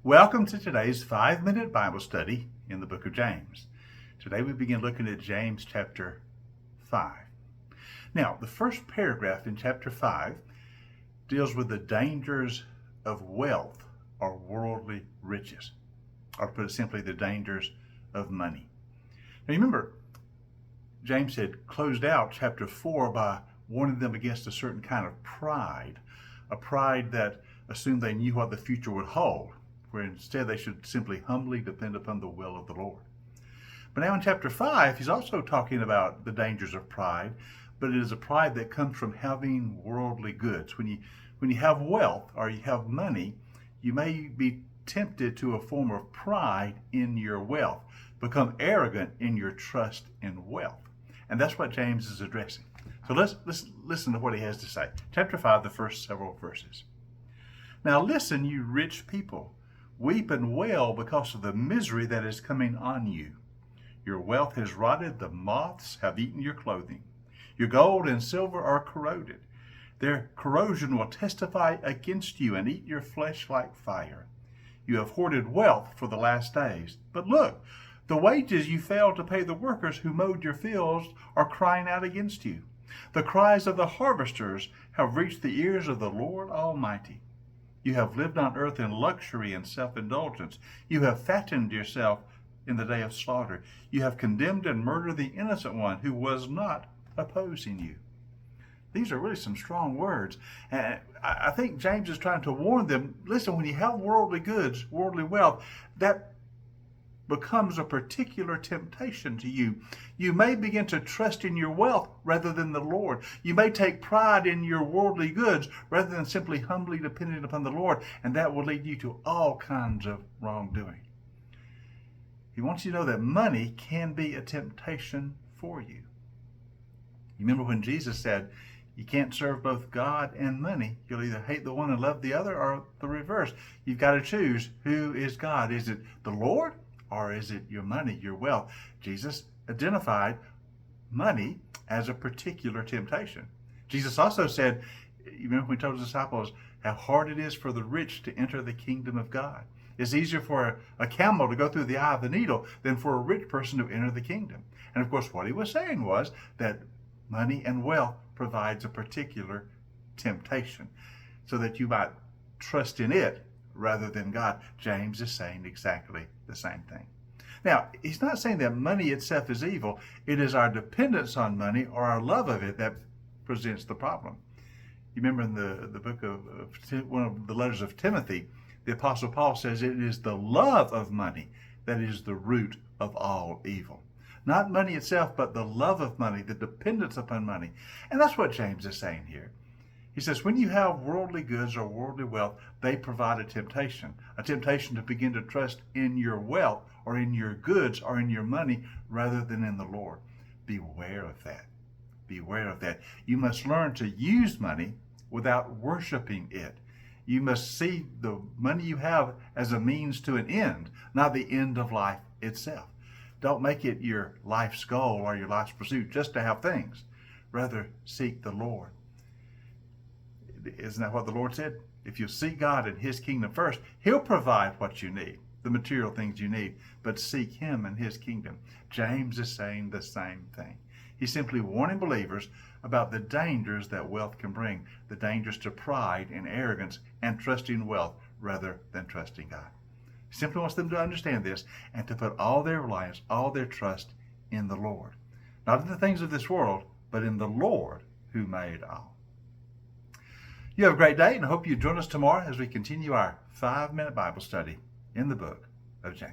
Welcome to today's 5-minute Bible study in the book of James. Today we begin looking at James chapter 5. Now, the first paragraph in chapter 5 deals with the dangers of wealth or worldly riches, or to put it simply, the dangers of money. Now, remember, James had closed out chapter 4 by warning them against a certain kind of pride, a pride that assumed they knew what the future would hold, where instead they should simply humbly depend upon the will of the Lord. But now in chapter 5, he's also talking about the dangers of pride, but it is a pride that comes from having worldly goods. When you have wealth or you have money, you may be tempted to a form of pride in your wealth, become arrogant in your trust in wealth. And that's what James is addressing. So let's listen to what he has to say. Chapter 5, the first several verses. Now listen, you rich people. Weep and wail because of the misery that is coming on you. Your wealth has rotted, the moths have eaten your clothing. Your gold and silver are corroded. Their corrosion will testify against you and eat your flesh like fire. You have hoarded wealth for the last days. But look, the wages you failed to pay the workers who mowed your fields are crying out against you. The cries of the harvesters have reached the ears of the Lord Almighty. You have lived on earth in luxury and self-indulgence. You have fattened yourself in the day of slaughter. You have condemned and murdered the innocent one who was not opposing you. These are really some strong words. And I think James is trying to warn them, listen, when you have worldly goods, worldly wealth, that becomes a particular temptation to you. You may begin to trust in your wealth rather than the Lord. You may take pride in your worldly goods rather than simply humbly depending upon the Lord, and that will lead you to all kinds of wrongdoing. He wants you to know that money can be a temptation for you. You remember when Jesus said, you can't serve both God and money. You'll either hate the one and love the other, or the reverse. You've got to choose who is God. Is it the Lord? Or is it your money, your wealth? Jesus identified money as a particular temptation. Jesus also said, you remember when he told his disciples how hard it is for the rich to enter the kingdom of God. It's easier for a camel to go through the eye of the needle than for a rich person to enter the kingdom. And of course, what he was saying was that money and wealth provides a particular temptation so that you might trust in it rather than God. James is saying exactly the same thing. Now, he's not saying that money itself is evil. It is our dependence on money or our love of it that presents the problem. You remember in the book of one of the letters of Timothy, the Apostle Paul says it is the love of money that is the root of all evil. Not money itself, but the love of money, the dependence upon money. And that's what James is saying here. He says, when you have worldly goods or worldly wealth, they provide a temptation to begin to trust in your wealth or in your goods or in your money rather than in the Lord. Beware of that. Beware of that. You must learn to use money without worshiping it. You must see the money you have as a means to an end, not the end of life itself. Don't make it your life's goal or your life's pursuit just to have things. Rather, seek the Lord. Isn't that what the Lord said? If you seek God and his kingdom first, he'll provide what you need, the material things you need, but seek him and his kingdom. James is saying the same thing. He's simply warning believers about the dangers that wealth can bring, the dangers to pride and arrogance and trusting wealth rather than trusting God. He simply wants them to understand this and to put all their reliance, all their trust in the Lord. Not in the things of this world, but in the Lord who made all. You have a great day, and I hope you join us tomorrow as we continue our 5-minute Bible study in the book of James.